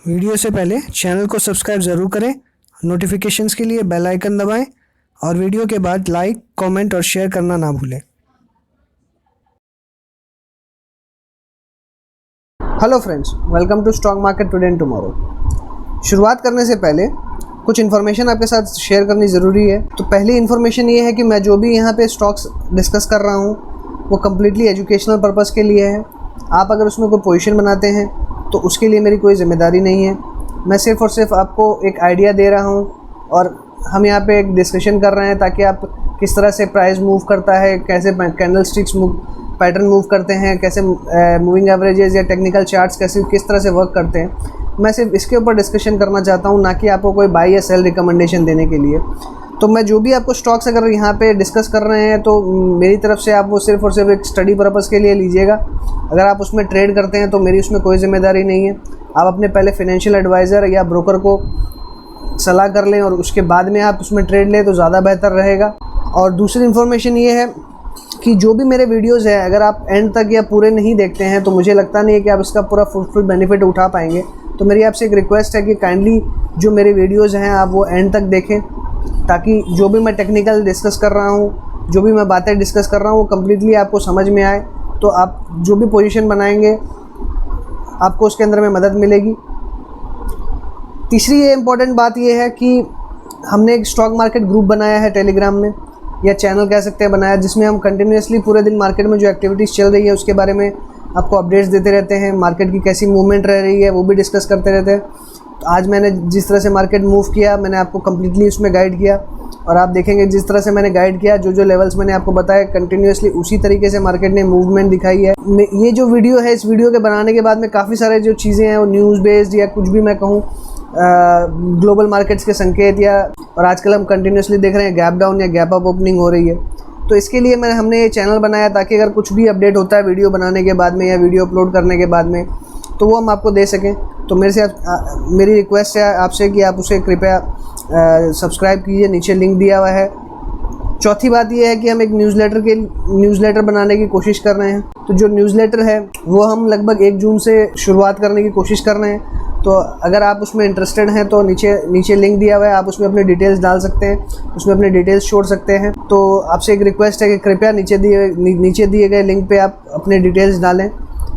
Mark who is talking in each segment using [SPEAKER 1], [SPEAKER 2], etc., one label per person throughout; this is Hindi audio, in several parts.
[SPEAKER 1] वीडियो से पहले चैनल को सब्सक्राइब ज़रूर करें, नोटिफिकेशंस के लिए बेल आइकन दबाएं और वीडियो के बाद लाइक, कमेंट और शेयर करना ना भूलें। Hello friends, welcome to stock market today and tomorrow. शुरुआत करने से पहले कुछ इन्फॉर्मेशन आपके साथ शेयर करनी ज़रूरी है। तो पहली इन्फॉर्मेशन ये है कि मैं जो भी यहाँ पे स्टॉक्स डिस्कस कर रहा हूँ वो कम्प्लीटली एजुकेशनल पर्पज़ के लिए है। आप अगर उसमें कोई पोजीशन बनाते हैं तो उसके लिए मेरी कोई ज़िम्मेदारी नहीं है। मैं सिर्फ़ और सिर्फ आपको एक आइडिया दे रहा हूँ और हम यहाँ पे एक डिस्कशन कर रहे हैं ताकि आप किस तरह से प्राइस मूव करता है, कैसे कैंडल स्टिक्स पैटर्न मूव करते हैं, कैसे मूविंग एवरेजेस या टेक्निकल चार्ट्स किस तरह से वर्क करते हैं। मैं सिर्फ इसके ऊपर डिस्कशन करना चाहता हूँ, ना कि आपको कोई बाई या सेल रिकमेंडेशन देने के लिए। तो मैं जो भी आपको स्टॉक्स अगर यहाँ पे डिस्कस कर रहे हैं तो मेरी तरफ से आप वो सिर्फ़ और सिर्फ एक स्टडी पर्पज़ के लिए लीजिएगा। अगर आप उसमें ट्रेड करते हैं तो मेरी उसमें कोई ज़िम्मेदारी नहीं है। आप अपने पहले फाइनेंशियल एडवाइज़र या ब्रोकर को सलाह कर लें और उसके बाद में आप उसमें ट्रेड लें तो ज़्यादा बेहतर रहेगा। और दूसरी इन्फॉर्मेशन ये है कि जो भी मेरे वीडियोज़ हैं अगर आप एंड तक या पूरे नहीं देखते हैं तो मुझे लगता नहीं है कि आप इसका पूरा फुल बेनिफिट उठा पाएंगे। तो मेरी आपसे एक रिक्वेस्ट है कि काइंडली जो मेरे वीडियोज़ हैं आप वो एंड तक देखें, ताकि जो भी मैं टेक्निकल डिस्कस कर रहा हूँ, जो भी मैं बातें डिस्कस कर रहा हूँ वो कम्प्लीटली आपको समझ में आए। तो आप जो भी पोजीशन बनाएंगे आपको उसके अंदर में मदद मिलेगी। तीसरी ये इम्पॉर्टेंट बात ये है कि हमने एक स्टॉक मार्केट ग्रुप बनाया है टेलीग्राम में, या चैनल कह सकते हैं बनाया, जिसमें हम कंटिन्यूसली पूरे दिन मार्केट में जो एक्टिविटीज़ चल रही है उसके बारे में आपको अपडेट्स देते रहते हैं। मार्केट की कैसी मूवमेंट रह रही है वो भी डिस्कस करते रहते हैं। तो आज मैंने जिस तरह से मार्केट मूव किया मैंने आपको कम्प्लीटली उसमें गाइड किया, और आप देखेंगे जिस तरह से मैंने गाइड किया, जो लेवल्स मैंने आपको बताया कंटिन्यूसली उसी तरीके से मार्केट ने मूवमेंट दिखाई है। ये जो वीडियो है, इस वीडियो के बनाने के बाद में काफ़ी सारे जो चीज़ें हैं वो न्यूज़ बेस्ड या कुछ भी मैं कहूँ ग्लोबल मार्केट्स के संकेत, या और आजकल हम कंटिन्यूसली देख रहे हैं गैप डाउन या गैप अप ओपनिंग हो रही है। तो इसके लिए हमने ये चैनल बनाया ताकि अगर कुछ भी अपडेट होता है वीडियो बनाने के बाद में या वीडियो अपलोड करने के बाद में तो वो हम आपको दे सकें। तो मेरी रिक्वेस्ट है आपसे कि आप उसे कृपया सब्सक्राइब कीजिए, नीचे लिंक दिया हुआ है। चौथी बात ये है कि हम एक न्यूज़लेटर बनाने की कोशिश कर रहे हैं। तो जो न्यूज़लेटर है वो हम लगभग 1 जून से शुरुआत करने की कोशिश कर रहे हैं। तो अगर आप उसमें इंटरेस्टेड हैं तो नीचे लिंक दिया हुआ है, आप उसमें अपनी डिटेल्स डाल सकते हैं, उसमें अपनी डिटेल्स छोड़ सकते हैं। तो आपसे एक रिक्वेस्ट है कि कृपया नीचे दिए गए लिंक पे आप अपनी डिटेल्स डालें,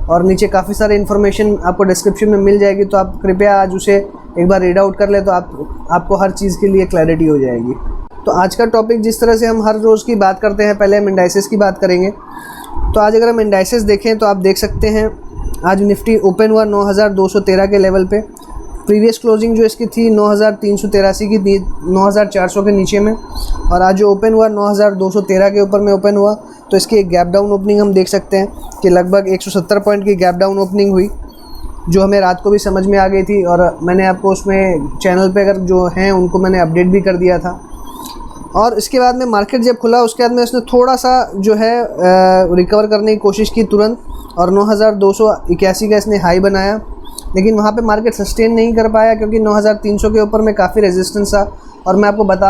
[SPEAKER 1] और नीचे काफ़ी सारे इन्फॉर्मेशन आपको डिस्क्रिप्शन में मिल जाएगी। तो आप कृपया आज उसे एक बार रीड आउट कर लें तो आपको हर चीज़ के लिए क्लैरिटी हो जाएगी। तो आज का टॉपिक, जिस तरह से हम हर रोज़ की बात करते हैं, पहले हम इंडाइसेस की बात करेंगे। तो आज अगर हम इंडाइसेस देखें तो आप देख सकते हैं आज निफ्टी ओपन हुआ 9213 के लेवल पे। प्रीवियस क्लोजिंग जो इसकी थी 9383 की थी, 9400 के नीचे में, और आज जो ओपन हुआ 9213 के ऊपर में ओपन हुआ। तो इसकी एक गैप डाउन ओपनिंग हम देख सकते हैं कि लगभग 170 पॉइंट की गैप डाउन ओपनिंग हुई, जो हमें रात को भी समझ में आ गई थी, और मैंने आपको उसमें चैनल पे अगर जो हैं उनको मैंने अपडेट भी कर दिया था। और इसके बाद में मार्केट जब खुला उसके बाद में उसने थोड़ा सा जो है रिकवर करने की कोशिश की तुरंत, और 9281 का इसने हाई बनाया, लेकिन वहाँ पे मार्केट सस्टेन नहीं कर पाया क्योंकि 9300 के ऊपर में काफ़ी रेजिस्टेंस था। और मैं आपको बता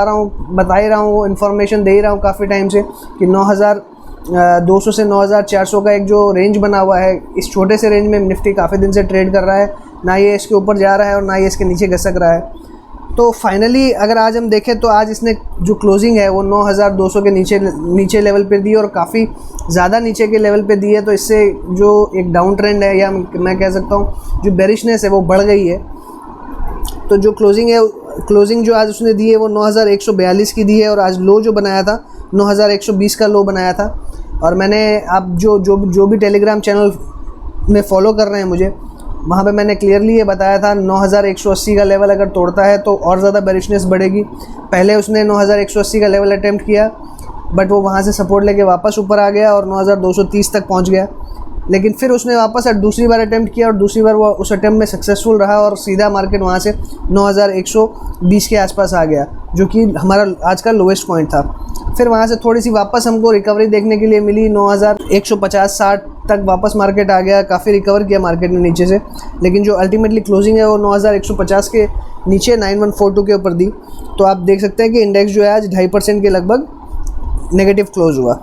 [SPEAKER 1] ही रहा हूँ, वो इन्फॉर्मेशन दे ही रहा हूँ काफ़ी टाइम से कि 9200 से 9400 का एक जो रेंज बना हुआ है, इस छोटे से रेंज में निफ्टी काफ़ी दिन से ट्रेड कर रहा है। ना ये इसके ऊपर जा रहा है और ना ये इसके नीचे घसक रहा है। तो फाइनली अगर आज हम देखें तो आज इसने जो क्लोजिंग है वो 9200 के नीचे लेवल पे दी, और काफ़ी ज़्यादा नीचे के लेवल पे दी है। तो इससे जो एक डाउन ट्रेंड है, या मैं कह सकता हूँ जो बेरिशनेस है वो बढ़ गई है। तो जो क्लोजिंग जो आज उसने दी है वो 9142 की दी है, और आज लो जो बनाया था 9120 का लो बनाया था। और मैंने आप जो भी टेलीग्राम चैनल में फॉलो कर रहे हैं मुझे, वहाँ पे मैंने क्लियरली ये बताया था 9180 का लेवल अगर तोड़ता है तो और ज़्यादा बेरिशनेस बढ़ेगी। पहले उसने 9180 का लेवल अटैम्प्ट किया, बट वो वहाँ से सपोर्ट लेके वापस ऊपर आ गया और 9230 तक पहुँच गया। लेकिन फिर उसने वापस दूसरी बार अटैम्प्ट किया, और दूसरी बार वो उस अटैम्प्ट में सक्सेसफुल रहा, और सीधा मार्केट वहाँ से 9120 के आसपास आ गया, जो कि हमारा आज का लोएस्ट पॉइंट था। फिर वहाँ से थोड़ी सी वापस हमको रिकवरी देखने के लिए मिली, 9150-60 तक वापस मार्केट आ गया, काफ़ी रिकवर किया मार्केट ने नीचे से। लेकिन जो अल्टीमेटली क्लोजिंग है वो 9150 के नीचे 9142 के ऊपर दी। तो आप देख सकते हैं कि इंडेक्स जो है आज 2.5% के लगभग नेगेटिव क्लोज हुआ।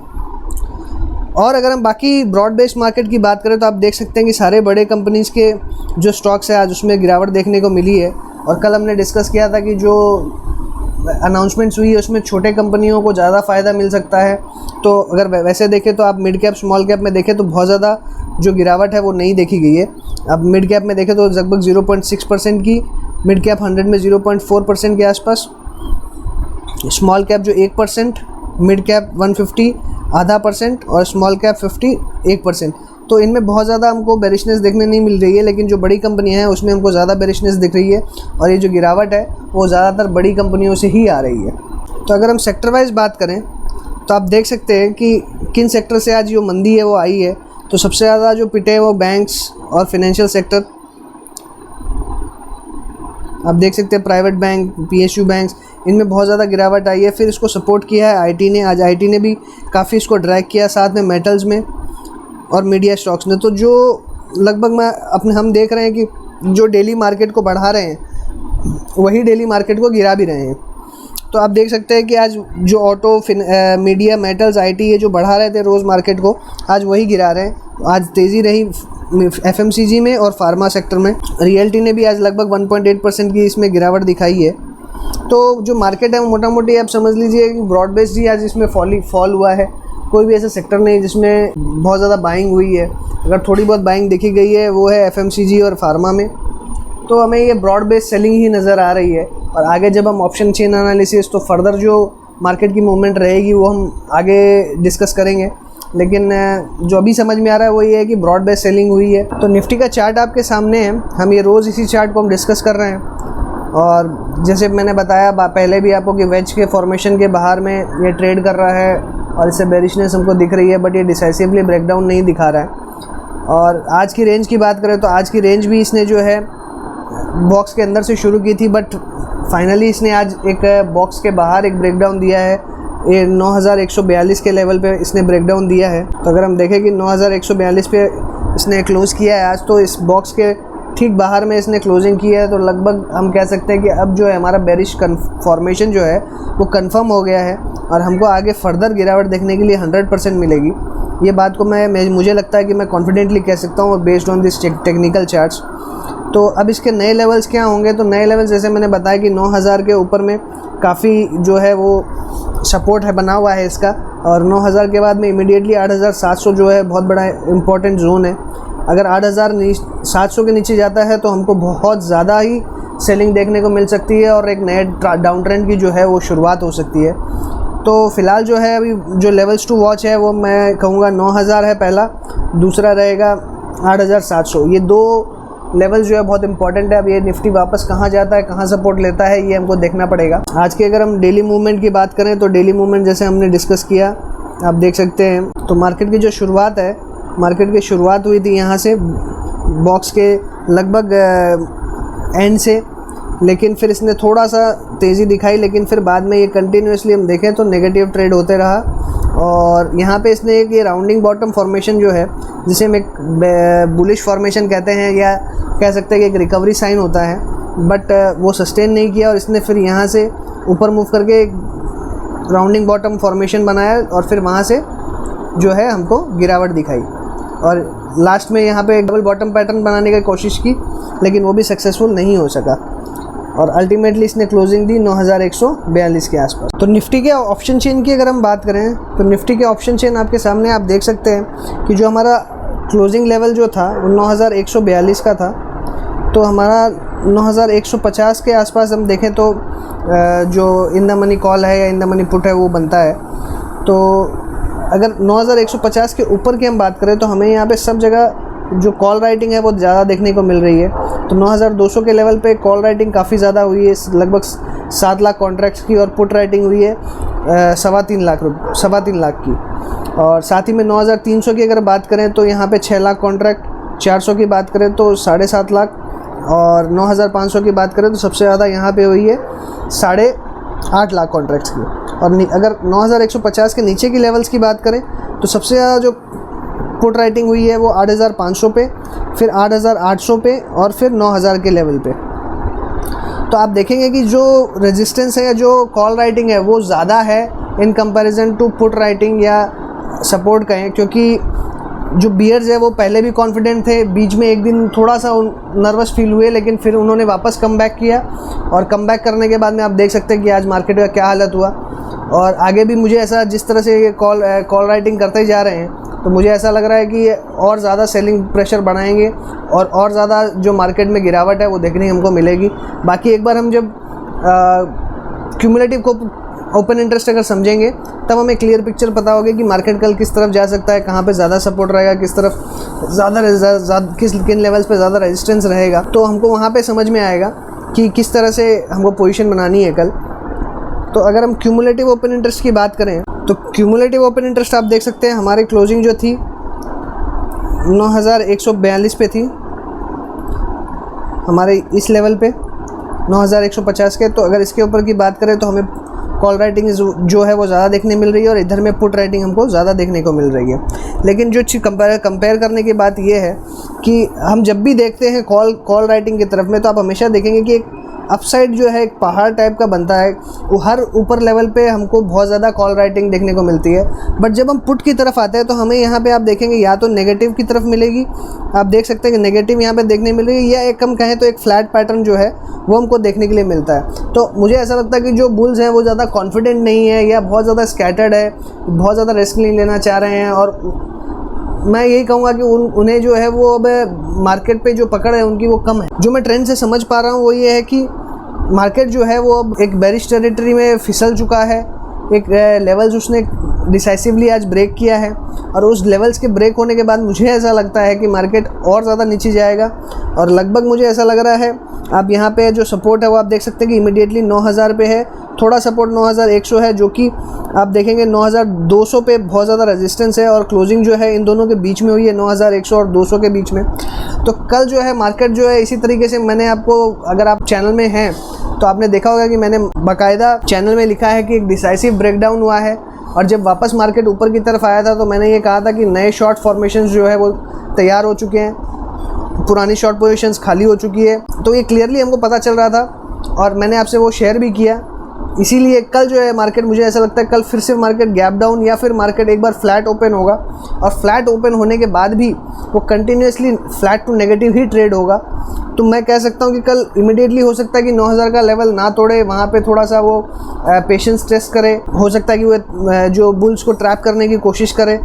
[SPEAKER 1] और अगर हम बाकी ब्रॉड बेस्ड मार्केट की बात करें तो आप देख सकते हैं कि सारे बड़े कंपनीज़ के जो स्टॉक्स है आज उसमें गिरावट देखने को मिली है। और कल हमने डिस्कस किया था कि जो अनाउंसमेंट्स हुई है उसमें छोटे कंपनियों को ज़्यादा फ़ायदा मिल सकता है। तो अगर वैसे देखें तो आप मिड कैप स्मॉल कैप में देखें तो बहुत ज़्यादा जो गिरावट है वो नहीं देखी गई है। अब मिड कैप में देखें तो लगभग 0.6% की, मिड कैप 100 में 0.4% के आसपास, स्मॉल कैप जो 1%, मिड कैप 150 0.5% और स्मॉल कैप 50 1%। तो इनमें बहुत ज़्यादा हमको बेरिशनेस देखने नहीं मिल रही है, लेकिन जो बड़ी कंपनियां हैं उसमें हमको ज़्यादा बेरिशनेस दिख रही है। और ये जो गिरावट है वो ज़्यादातर बड़ी कंपनियों से ही आ रही है। तो अगर हम सेक्टर वाइज बात करें तो आप देख सकते हैं कि किन सेक्टर से आज जो मंदी है वो आई है। तो सबसे ज़्यादा जो पिटे हैं वो बैंक्स और फाइनेंशियल सेक्टर। आप देख सकते हैं प्राइवेट बैंक, PSU बैंक्स, इनमें बहुत ज़्यादा गिरावट आई है। फिर इसको सपोर्ट किया है IT ने, आज IT ने भी काफ़ी इसको ड्रैग किया, साथ में मेटल्स में और मीडिया स्टॉक्स ने। तो जो लगभग हम देख रहे हैं कि जो डेली मार्केट को बढ़ा रहे हैं वही डेली मार्केट को गिरा भी रहे हैं। तो आप देख सकते हैं कि आज जो ऑटो, मीडिया, मेटल्स, IT ये जो बढ़ा रहे थे रोज़ मार्केट को, आज वही गिरा रहे हैं। आज तेज़ी रही FMCG में और फार्मा सेक्टर में। रियल्टी ने भी आज लगभग 1.8% की इसमें गिरावट दिखाई है। तो जो मार्केट है वो मोटा मोटी आप समझ लीजिए कि ब्रॉड बेस्ड ही आज इसमें फॉल हुआ है। कोई भी ऐसा सेक्टर नहीं जिसमें बहुत ज़्यादा बाइंग हुई है। अगर थोड़ी बहुत बाइंग देखी गई है वो है FMCG और फार्मा में। तो हमें ये ब्रॉड बेस्ड सेलिंग ही नज़र आ रही है। और आगे जब हम ऑप्शन चेन एनालिसिस, तो फर्दर जो मार्केट की मूवमेंट रहेगी वो हम आगे डिस्कस करेंगे। लेकिन जो अभी समझ में आ रहा है वो ये है कि ब्रॉड बेस्ड सेलिंग हुई है। तो निफ्टी का चार्ट आपके सामने है। हम ये रोज़ इसी चार्ट को हम डिस्कस कर रहे हैं। और जैसे मैंने बताया पहले भी आपको कि वेज के फॉर्मेशन के बाहर में ये ट्रेड कर रहा है और इससे बेरिशनेस हमको दिख रही है, बट ये डिसाइसिवली ब्रेकडाउन नहीं दिखा रहा है। और आज की रेंज की बात करें तो आज की रेंज भी इसने जो है बॉक्स के अंदर से शुरू की थी, बट फाइनली इसने आज एक बॉक्स के बाहर एक ब्रेकडाउन दिया है। ये 9142 के लेवल पे इसने ब्रेकडाउन दिया है। तो अगर हम देखें कि 9142 पे इसने क्लोज़ किया है आज, तो इस बॉक्स के ठीक बाहर में इसने क्लोजिंग की है। तो लगभग हम कह सकते हैं कि अब जो है हमारा बेरिश फॉर्मेशन जो है वो कंफर्म हो गया है और हमको आगे फर्दर गिरावट देखने के लिए 100% मिलेगी। ये बात को मुझे लगता है कि मैं कॉन्फिडेंटली कह सकता हूँ based on this technical charts. तो अब इसके नए लेवल्स क्या होंगे? तो नए लेवल्स जैसे मैंने बताया कि 9000 के ऊपर में काफ़ी जो है वो सपोर्ट है बना हुआ है इसका। और 9000 के बाद में इमीडिएटली 8700 जो है बहुत बड़ा इंपॉर्टेंट जोन है। अगर 8700 के नीचे जाता है तो हमको बहुत ज़्यादा ही सेलिंग देखने को मिल सकती है और एक नए डाउन ट्रेंड की जो है वो शुरुआत हो सकती है। तो फ़िलहाल जो है अभी जो लेवल्स टू वॉच है वो मैं कहूँगा 9000 है पहला, दूसरा रहेगा 8700। ये दो लेवल जो है बहुत इंपॉर्टेंट है। अब ये निफ्टी वापस कहाँ जाता है, कहाँ सपोर्ट लेता है, ये हमको देखना पड़ेगा। आज के अगर हम डेली मूवमेंट की बात करें तो डेली मूवमेंट जैसे हमने डिस्कस किया आप देख सकते हैं। तो मार्केट की जो शुरुआत है, मार्केट की शुरुआत हुई थी यहाँ से बॉक्स के लगभग एंड से, लेकिन फिर इसने थोड़ा सा तेज़ी दिखाई, लेकिन फिर बाद में ये कंटिन्यूसली हम देखें तो नेगेटिव ट्रेड होते रहा। और यहाँ पे इसने एक ये राउंडिंग बॉटम फॉर्मेशन जो है, जिसे हम एक बुलिश फॉर्मेशन कहते हैं या कह सकते हैं कि एक रिकवरी साइन होता है, बट वो सस्टेन नहीं किया और इसने फिर यहाँ से ऊपर मूव करके एक राउंडिंग बॉटम फॉर्मेशन बनाया और फिर वहाँ से जो है हमको गिरावट दिखाई और लास्ट में यहाँ पे डबल बॉटम पैटर्न बनाने की कोशिश की, लेकिन वो भी सक्सेसफुल नहीं हो सका और अल्टीमेटली इसने क्लोजिंग दी 9142 के आसपास। तो निफ्टी के ऑप्शन चेन की अगर हम बात करें तो निफ्टी के ऑप्शन चेन आपके सामने आप देख सकते हैं कि जो हमारा क्लोजिंग लेवल जो था वो 9142 का था। तो हमारा 9150 के आसपास हम देखें तो जो इन द मनी कॉल है या इन द मनी पुट है वो बनता है। तो अगर 9150 के ऊपर की हम बात करें तो हमें यहाँ पे सब जगह जो कॉल राइटिंग है वो ज़्यादा देखने को मिल रही है। तो 9200 के लेवल पे कॉल राइटिंग काफ़ी ज़्यादा हुई है, लगभग 7 लाख कॉन्ट्रैक्ट्स की, और पुट राइटिंग हुई है 3.25 लाख की। और साथ ही में 9300 की अगर बात करें तो यहाँ पे 6 लाख कॉन्ट्रैक्ट, 400 की बात करें तो 7.5 लाख, और 9500 की बात करें तो सबसे ज़्यादा यहाँ पे हुई है 8.5 लाख कॉन्ट्रैक्ट्स की। और अगर 9150 के नीचे की लेवल्स की बात करें तो सबसे ज़्यादा जो पुट राइटिंग हुई है वो 8500 पे, फिर 8800 पे और फिर 9000 के लेवल पे। तो आप देखेंगे कि जो रेजिस्टेंस है या जो कॉल राइटिंग है वो ज़्यादा है in comparison to put writing या सपोर्ट कहें, क्योंकि जो बियर्स है वो पहले भी कॉन्फिडेंट थे, बीच में एक दिन थोड़ा सा नर्वस फील हुए, लेकिन फिर उन्होंने वापस कम बैक किया और कम बैक करने के बाद में आप देख सकते हैं कि आज मार्केट का क्या हालत हुआ। और आगे भी मुझे ऐसा, जिस तरह से ये कॉल राइटिंग करते ही जा रहे हैं, तो मुझे ऐसा लग रहा है कि ये और ज़्यादा सेलिंग प्रेशर बढ़ाएंगे और ज़्यादा जो मार्केट में गिरावट है वो देखने हमको मिलेगी। बाकी एक बार हम जब क्यूमुलेटिव को ओपन इंटरेस्ट अगर समझेंगे तब हमें क्लियर पिक्चर पता होगी कि मार्केट कल किस तरफ जा सकता है, कहाँ पे ज़्यादा सपोर्ट रहेगा, किस तरफ किन लेवल्स पे ज़्यादा रेजिस्टेंस रहेगा। तो हमको वहाँ पे समझ में आएगा कि किस तरह से हमको पोजीशन बनानी है कल। तो अगर हम क्यूमुलेटिव ओपन इंटरेस्ट की बात करें तो क्यूमुलेटिव ओपन इंटरेस्ट आप देख सकते हैं हमारी क्लोजिंग जो थी 9142 पे थी, हमारे इस लेवल पे 9150 के। तो अगर इसके ऊपर की बात करें तो हमें कॉल राइटिंग जो है वो ज़्यादा देखने मिल रही है और इधर में पुट राइटिंग हमको ज़्यादा देखने को मिल रही है। लेकिन जो चीज़ कंपेयर करने की बात ये है कि हम जब भी देखते हैं कॉल राइटिंग की तरफ में, तो आप हमेशा देखेंगे कि एक अपसाइड जो है एक पहाड़ टाइप का बनता है, वो हर ऊपर लेवल पे हमको बहुत ज़्यादा कॉल राइटिंग देखने को मिलती है। बट जब हम पुट की तरफ आते हैं तो हमें यहाँ पे आप देखेंगे या तो नेगेटिव की तरफ मिलेगी, आप देख सकते हैं कि नेगेटिव यहाँ पे देखने मिल रही है, या एक हम कहें तो एक फ्लैट पैटर्न जो है वो हमको देखने के लिए मिलता है। तो मुझे ऐसा लगता है कि जो बुल्स हैं वो ज़्यादा कॉन्फिडेंट नहीं है या बहुत ज़्यादा स्कैटर्ड है, बहुत ज़्यादा रिस्क नहीं लेना चाह रहे हैं। और मैं यही कहूँगा कि उन्हें जो है वो अब मार्केट पे जो पकड़ है उनकी वो कम है। जो मैं ट्रेंड से समझ पा रहा हूँ वो ये है कि मार्केट जो है वो अब एक बेरिश टेरिटरी में फिसल चुका है। एक लेवल्स उसने डिसाइसिवली आज ब्रेक किया है और उस लेवल्स के ब्रेक होने के बाद मुझे ऐसा लगता है कि मार्केट और ज़्यादा नीचे जाएगा। और लगभग मुझे ऐसा लग रहा है, आप यहाँ पे जो सपोर्ट है वो आप देख सकते हैं कि इमीडिएटली 9000 पे है, थोड़ा सपोर्ट 9100 है, जो कि आप देखेंगे 9200 पे बहुत ज़्यादा रेजिस्टेंस है और क्लोजिंग जो है इन दोनों के बीच में हुई है, 9100 और 200 के बीच में। तो कल जो है मार्केट जो है इसी तरीके से, मैंने आपको, अगर आप चैनल में हैं तो आपने देखा होगा कि मैंने बाकायदा चैनल में लिखा है कि एक डिसाइसिव ब्रेकडाउन हुआ है। और जब वापस मार्केट ऊपर की तरफ आया था तो मैंने ये कहा था कि नए शॉर्ट फॉर्मेशंस जो है वो तैयार हो चुके हैं, पुरानी शॉर्ट पोजीशंस खाली हो चुकी है। तो ये क्लियरली हमको पता चल रहा था और मैंने आपसे वो शेयर भी किया। इसीलिए कल जो है मार्केट, मुझे ऐसा लगता है कल फिर से मार्केट गैप डाउन या फिर मार्केट एक बार फ्लैट ओपन होगा और फ्लैट ओपन होने के बाद भी वो कंटिन्यूसली फ्लैट टू नेगेटिव ही ट्रेड होगा। तो मैं कह सकता हूँ कि कल इमीडिएटली हो सकता है कि 9000 का लेवल ना तोड़े, वहाँ पे थोड़ा सा वो पेशेंस टेस्ट करे, हो सकता है कि वो जो बुल्स को ट्रैप करने की कोशिश करे।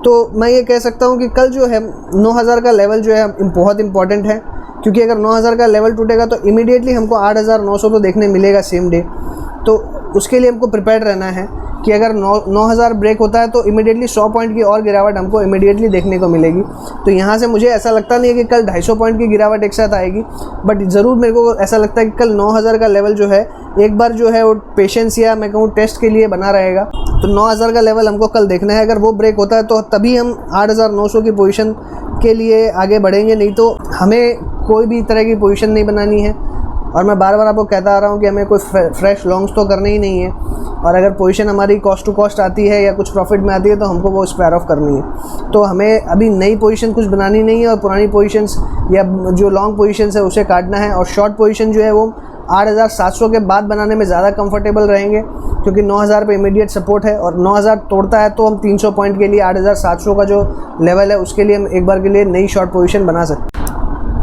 [SPEAKER 1] तो मैं ये कह सकता हूँ कि कल जो है 9000 का लेवल जो है बहुत इंपॉर्टेंट है, क्योंकि अगर 9000 का लेवल टूटेगा तो इमीडिएटली हमको 8900 तो देखने मिलेगा सेम डे। तो उसके लिए हमको प्रिपेयर्ड रहना है कि अगर 9000 ब्रेक होता है तो इमीडिएटली 100 पॉइंट की और गिरावट हमको इमीडिएटली देखने को मिलेगी। तो यहाँ से मुझे ऐसा लगता नहीं है कि कल 250 पॉइंट की गिरावट एक साथ आएगी, बट ज़रूर मेरे को ऐसा लगता है कि कल 9000 का लेवल जो है एक बार जो है वो पेशेंस या मैं कहूँ टेस्ट के लिए बना रहेगा। तो 9000 का लेवल हमको कल देखना है। अगर वो ब्रेक होता है तो तभी हम 8900 की पोजीशन के लिए आगे बढ़ेंगे, नहीं तो हमें कोई भी तरह की पोजीशन नहीं बनानी है। और मैं बार बार आपको कहता आ रहा हूँ कि हमें कोई फ्रेश लॉन्ग्स तो करने ही नहीं है, और अगर पोजीशन हमारी कॉस्ट टू कॉस्ट आती है या कुछ प्रॉफिट में आती है तो हमको वो स्क्वायर ऑफ करनी है। तो हमें अभी नई पोजीशन कुछ बनानी नहीं है और पुरानी पोजीशंस या जो लॉन्ग पोजीशंस है उसे काटना है। और शॉर्ट पोजीशन जो है वो 8700 के बाद बनाने में ज़्यादा कंफर्टेबल रहेंगे, क्योंकि 9000 पे इमीडिएट सपोर्ट है और 9000 तोड़ता है तो हम 300 पॉइंट के लिए 8700 का जो लेवल है उसके लिए हम एक बार के लिए नई शॉर्ट पोजीशन बना सकते हैं।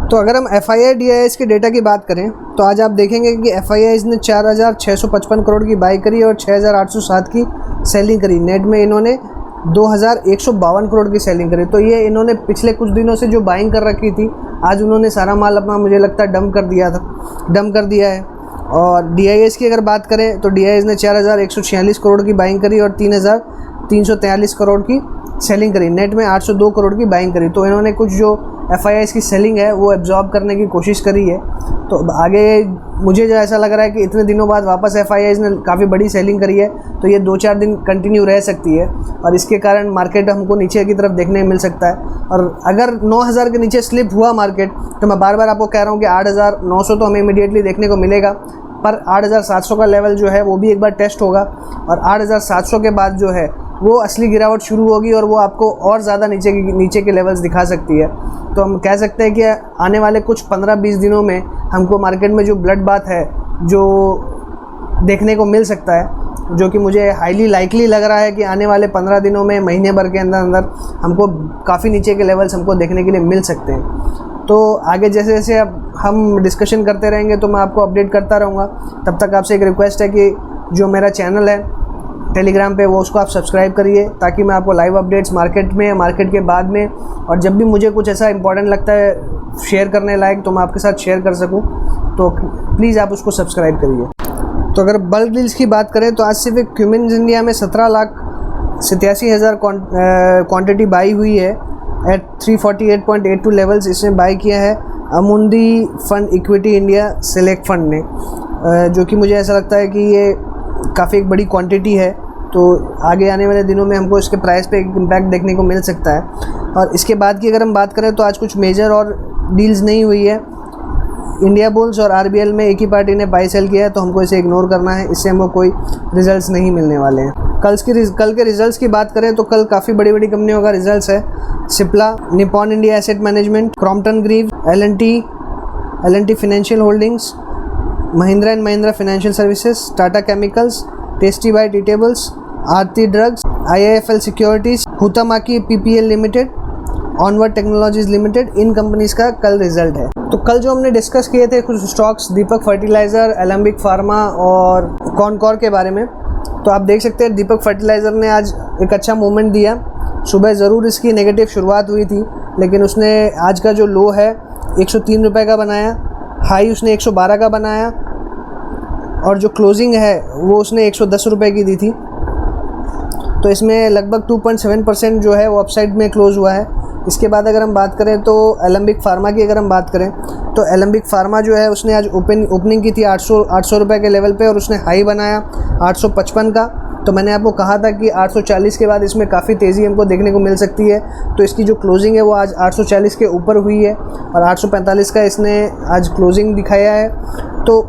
[SPEAKER 1] तो अगर हम FII DIIs के डेटा की बात करें तो आज आप देखेंगे कि FIIs ने 4655 करोड़ की बाई करी और 6807 की सेलिंग करी। नेट में इन्होंने 2152 करोड़ की सेलिंग करी। तो ये इन्होंने पिछले कुछ दिनों से जो बाइंग कर रखी थी, आज उन्होंने सारा माल अपना, मुझे लगता है, डंप कर दिया है। और DIIs की अगर बात करें तो DIIs ने 4146 करोड़ की बाइंग करी और 3343 करोड़ की सेलिंग करी। नेट में 802 करोड़ की बाइंग करी। तो इन्होंने कुछ जो FIIs की सेलिंग है वो एब्जॉर्ब करने की कोशिश करी है। तो आगे मुझे जो ऐसा लग रहा है कि इतने दिनों बाद वापस FIIs ने काफ़ी बड़ी सेलिंग करी है, तो ये 2-4 दिन कंटिन्यू रह सकती है और इसके कारण मार्केट हमको नीचे की तरफ देखने मिल सकता है। और अगर 9000 के नीचे स्लिप हुआ मार्केट, तो मैं बार बार आपको कह रहा हूँ कि 8900 तो हमें इमीडिएटली देखने को मिलेगा, पर 8700 का लेवल जो है वो भी एक बार टेस्ट होगा और 8700 के बाद जो है वो असली गिरावट शुरू होगी और वो आपको और ज़्यादा नीचे के लेवल्स दिखा सकती है। तो हम कह सकते हैं कि आने वाले कुछ 15-20 दिनों में हमको मार्केट में जो ब्लड बाथ है जो देखने को मिल सकता है, जो कि मुझे हाईली लाइकली लग रहा है कि आने वाले 15 दिनों में, महीने भर के अंदर अंदर हमको काफ़ी नीचे के लेवल्स हमको देखने के लिए मिल सकते हैं। तो आगे जैसे जैसे अब हम डिस्कशन करते रहेंगे तो मैं आपको अपडेट करता रहूँगा। तब तक आपसे एक रिक्वेस्ट है कि जो मेरा चैनल है टेलीग्राम पे, वो उसको आप सब्सक्राइब करिए, ताकि मैं आपको लाइव अपडेट्स मार्केट में, मार्केट के बाद में, और जब भी मुझे कुछ ऐसा इंपॉर्टेंट लगता है शेयर करने लायक, तो मैं आपके साथ शेयर कर सकूं। तो प्लीज़ आप उसको सब्सक्राइब करिए। तो अगर बल्क डील्स की बात करें तो आज सिर्फ क्यूमिन्स इंडिया में 17,87,000 क्वांटिटी बाई हुई है एट 348.82 लेवल्स। इसने बाई किया है Amundi fund equity India select fund ने, जो कि मुझे ऐसा लगता है कि ये काफ़ी एक बड़ी क्वांटिटी है। तो आगे आने वाले दिनों में हमको इसके प्राइस पे एक इम्पैक्ट देखने को मिल सकता है। और इसके बाद की अगर हम बात करें तो आज कुछ मेजर और डील्स नहीं हुई है। इंडिया बुल्स और आरबीएल में एक ही पार्टी ने बाई सेल किया है, तो हमको इसे इग्नोर करना है, इससे हमको कोई रिजल्ट्स नहीं मिलने वाले हैं। कल के रिजल्ट्स की बात करें तो कल काफ़ी बड़ी बड़ी कंपनियों का रिजल्ट्स है। Cipla, Nippon India asset management, Crompton Greaves, L and T financial holdings, Mahindra and Mahindra financial services, Tata chemicals, tasty bite eatables, Aarti drugs, IIFL securities, Huhtamaki PPL limited, Onward technologies limited, इन कंपनीज का कल रिजल्ट है। तो कल जो हमने डिस्कस किए थे कुछ स्टॉक्स, दीपक फर्टिलाइज़र, एलेम्बिक फार्मा और कॉनकॉर के बारे में, तो आप देख सकते हैं दीपक फर्टिलाइज़र ने आज एक अच्छा मूवमेंट दिया। सुबह ज़रूर इसकी नेगेटिव शुरुआत हुई थी, लेकिन उसने आज का जो लो है 103 रुपये का बनाया, हाई उसने 112 का बनाया, और जो क्लोजिंग है वो उसने 110 रुपये की दी थी। तो इसमें लगभग 2.7% जो है वो अपसाइड में क्लोज़ हुआ है। इसके बाद अगर हम बात करें तो एलेम्बिक फार्मा की अगर हम बात करें तो एलेम्बिक फार्मा जो है उसने आज ओपनिंग की थी 800 रुपये के लेवल पे, और उसने हाई बनाया 855 का। तो मैंने आपको कहा था कि 840 के बाद इसमें काफ़ी तेज़ी हमको देखने को मिल सकती है। तो इसकी जो क्लोजिंग है वो आज 840 के ऊपर हुई है, और 845 का इसने आज क्लोजिंग दिखाया है। तो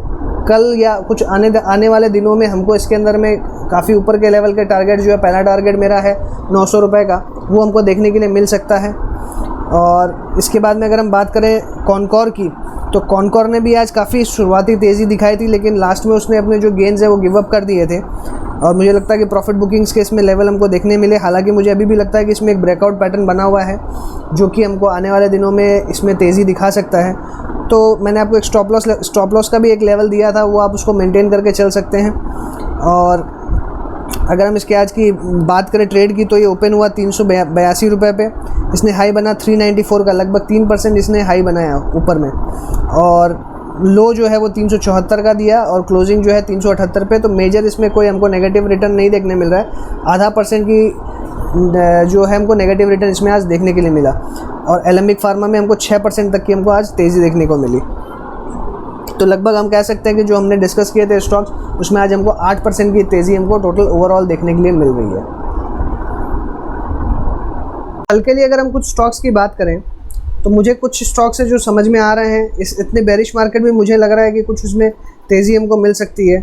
[SPEAKER 1] कल या कुछ आने वाले दिनों में हमको इसके अंदर में काफ़ी ऊपर के लेवल के टारगेट जो है, पहला टारगेट मेरा है 900 रुपये का, वो हमको देखने के लिए मिल सकता है। और इसके बाद में अगर हम बात करें कॉनकॉर की, तो कॉनकॉर ने भी आज काफ़ी शुरुआती तेज़ी दिखाई थी, लेकिन लास्ट में उसने अपने जो गेंस है वो गिव अप कर दिए थे, और मुझे लगता है कि प्रॉफिट बुकिंग्स के इसमें लेवल हमको देखने मिले। हालांकि मुझे अभी भी लगता है कि इसमें एक ब्रेकआउट पैटर्न बना हुआ है, जो कि हमको आने वाले दिनों में इसमें तेज़ी दिखा सकता है। तो मैंने आपको एक स्टॉप लॉस का भी एक लेवल दिया था, वो आप उसको मेंटेन करके चल सकते हैं। और अगर हम इसके आज की बात करें ट्रेड की, तो ये ओपन हुआ 382 रुपये पे, इसने हाई बना 394 का, लगभग 3% इसने हाई बनाया ऊपर में, और लो जो है वो 374 का दिया, और क्लोजिंग जो है 378 पे। तो मेजर इसमें कोई हमको नेगेटिव रिटर्न नहीं देखने मिल रहा है। 0.5% की जो है हमको नेगेटिव रिटर्न इसमें आज देखने के लिए मिला, और एलेम्बिक फार्मा में हमको 6% तक की हमको आज तेज़ी देखने को मिली। तो लगभग हम कह सकते हैं कि जो हमने डिस्कस किए थे स्टॉक्स, उसमें आज हमको 8% की तेज़ी हमको टोटल ओवरऑल देखने के लिए मिल रही है। कल के लिए अगर हम कुछ स्टॉक्स की बात करें तो मुझे कुछ स्टॉक्स है जो समझ में आ रहे हैं। इस इतने बेरिश मार्केट में मुझे लग रहा है कि कुछ उसमें तेज़ी हमको मिल सकती है।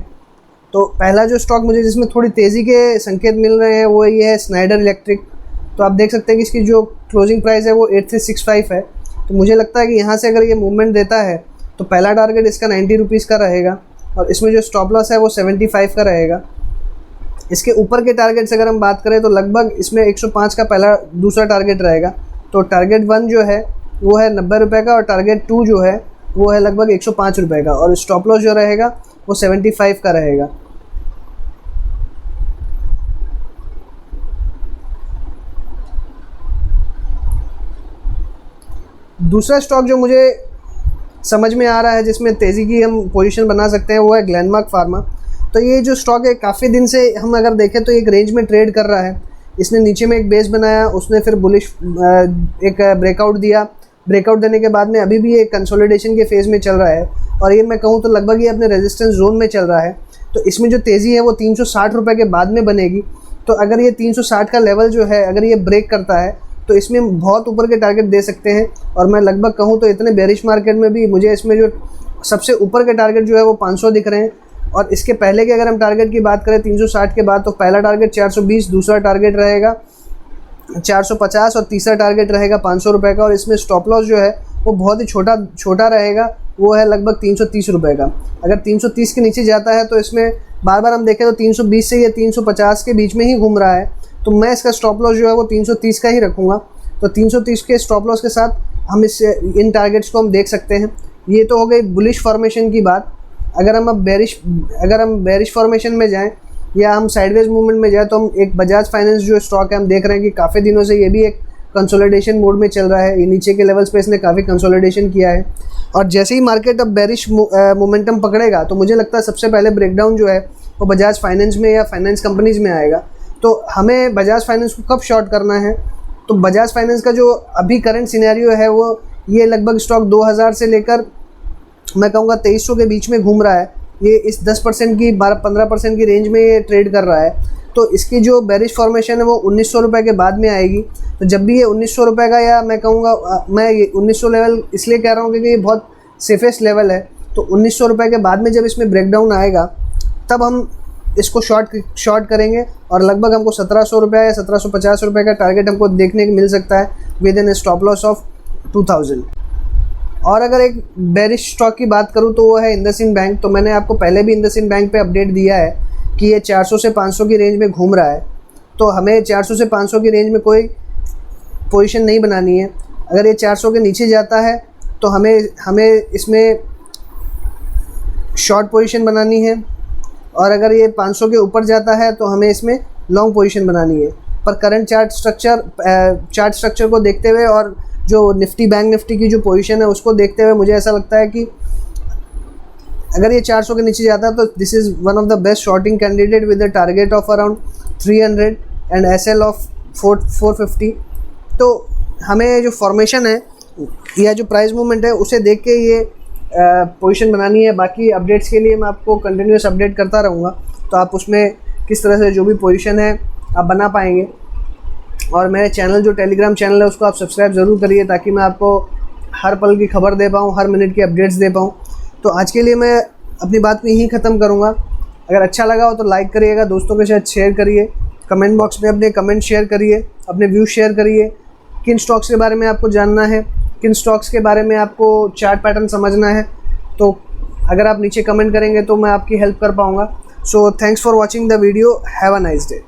[SPEAKER 1] तो पहला जो स्टॉक मुझे जिसमें थोड़ी तेज़ी के संकेत मिल रहे हैं वो ये है स्नाइडर इलेक्ट्रिक। तो आप देख सकते हैं कि इसकी जो क्लोजिंग प्राइस है वो 8365 है। तो मुझे लगता है कि यहाँ से अगर ये मूवमेंट देता है तो पहला टारगेट इसका 90 रुपीज़ का रहेगा, और इसमें जो स्टॉप लॉस है वो 75 का रहेगा। इसके ऊपर के टारगेट से अगर हम बात करें तो लगभग इसमें 105 का दूसरा टारगेट रहेगा। तो टारगेट 1 जो है वो है 90 रुपये का, और टारगेट 2 जो है वो है लगभग 105 रुपये का, और स्टॉप लॉस जो रहेगा वो 75 का रहेगा। दूसरा स्टॉक जो मुझे समझ में आ रहा है जिसमें तेज़ी की हम पोजीशन बना सकते हैं वो है ग्लेनमार्क फार्मा। तो ये जो स्टॉक है काफ़ी दिन से हम अगर देखें तो एक रेंज में ट्रेड कर रहा है। इसने नीचे में एक बेस बनाया, उसने फिर बुलिश एक ब्रेकआउट दिया। ब्रेकआउट देने के बाद में अभी भी ये कंसोलिडेशन के फेज़ में चल रहा है, और ये मैं कहूँ तो लगभग ये अपने रेजिस्टेंस जोन में चल रहा है। तो इसमें जो तेज़ी है वो 360 रुपये के बाद में बनेगी। तो अगर ये 360 का लेवल जो है अगर ये ब्रेक करता है तो इसमें बहुत ऊपर के टारगेट दे सकते हैं। और मैं लगभग कहूँ तो इतने बेरिश मार्केट में भी मुझे इसमें जो सबसे ऊपर के टारगेट जो है वो 500 दिख रहे हैं। और इसके पहले के अगर हम टारगेट की बात करें 360 के बाद, तो पहला टारगेट 420, दूसरा टारगेट रहेगा 450 और तीसरा टारगेट रहेगा 500 रुपये का। और इसमें स्टॉप लॉस जो है वो बहुत ही छोटा रहेगा, वो है लगभग 330 रुपये का। अगर 330 के नीचे जाता है तो इसमें बार बार हम देखें तो 320 से या 350 के बीच में ही घूम रहा है, तो मैं इसका स्टॉप लॉस जो है वो 330 का ही रखूँगा। तो 330 के स्टॉप लॉस के साथ हम इन टारगेट्स को हम देख सकते हैं। ये तो हो गई बुलिश फॉर्मेशन की बात। अगर हम बेरिश फॉर्मेशन में जाएं या हम साइडवेज मूवमेंट में जाएं तो हम एक बजाज फाइनेंस जो स्टॉक है हम देख रहे हैं कि काफ़ी दिनों से ये भी एक कंसोलिडेशन मोड में चल रहा है। ये नीचे के लेवल्स पे इसने काफ़ी कंसोलिडेशन किया है और जैसे ही मार्केट अब बेरिश मोमेंटम पकड़ेगा तो मुझे लगता है सबसे पहले ब्रेकडाउन जो है वो बजाज फाइनेंस में या फाइनेंस कंपनीज़ में आएगा। तो हमें बजाज फाइनेंस को कब शॉर्ट करना है, तो बजाज फाइनेंस का जो अभी करंट सिनेरियो है वो ये लगभग स्टॉक 2000 से लेकर मैं कहूँगा 2300 के बीच में घूम रहा है। ये इस 10% की 12-15% की रेंज में ये ट्रेड कर रहा है। तो इसकी जो बेरिश फॉर्मेशन है वो 1900 रुपये के बाद में आएगी। तो जब भी ये 1900 रुपये का, या मैं कहूँगा मैं ये 1900 लेवल इसलिए कह रहा हूँ क्योंकि ये बहुत सेफेस्ट लेवल है, तो 1900 रुपये के बाद में जब इसमें ब्रेकडाउन आएगा तब हम इसको शॉर्ट करेंगे और लगभग हमको 1700 रुपये या 1750 रुपये का टारगेट हमको देखने को मिल सकता है with in stop loss of 2000। और अगर एक बेरिश स्टॉक की बात करूं तो वो है इंडसइंड बैंक। तो मैंने आपको पहले भी इंडसइंड बैंक पे अपडेट दिया है कि ये 400 से 500 की रेंज में घूम रहा है, तो हमें 400 से 500 की रेंज में कोई पोजीशन नहीं बनानी है। अगर ये 400 के नीचे जाता है तो हमें इसमें शॉर्ट पोजीशन बनानी है, और अगर ये 500 के ऊपर जाता है तो हमें इसमें लॉन्ग पोजीशन बनानी है। पर करंट चार्ट स्ट्रक्चर को देखते हुए और जो बैंक निफ्टी की जो पोजीशन है उसको देखते हुए मुझे ऐसा लगता है कि अगर ये 400 के नीचे जाता है तो this is one of the best shorting candidate with a target of around 300 and SL of 450। तो हमें जो फॉर्मेशन है या जो प्राइस मूवमेंट है उसे देख के ये पोजीशन बनानी है। बाकी अपडेट्स के लिए मैं आपको कंटिन्यूस अपडेट करता रहूँगा, तो आप उसमें किस तरह से जो भी पोजीशन है आप बना पाएंगे। और मेरे चैनल जो टेलीग्राम चैनल है उसको आप सब्सक्राइब ज़रूर करिए ताकि मैं आपको हर पल की खबर दे पाऊँ, हर मिनट की अपडेट्स दे पाऊँ। तो आज के लिए मैं अपनी बात को यहीं ख़त्म करूँगा। अगर अच्छा लगा हो तो लाइक करिएगा, दोस्तों के साथ शेयर करिए, कमेंट बॉक्स में अपने कमेंट शेयर करिए, अपने व्यू शेयर करिए। किन स्टॉक्स के बारे में आपको जानना है, किन स्टॉक्स के बारे में आपको चार्ट पैटर्न समझना है, तो अगर आप नीचे कमेंट करेंगे तो मैं आपकी हेल्प कर पाऊँगा। So thanks for watching the video. Have a nice day.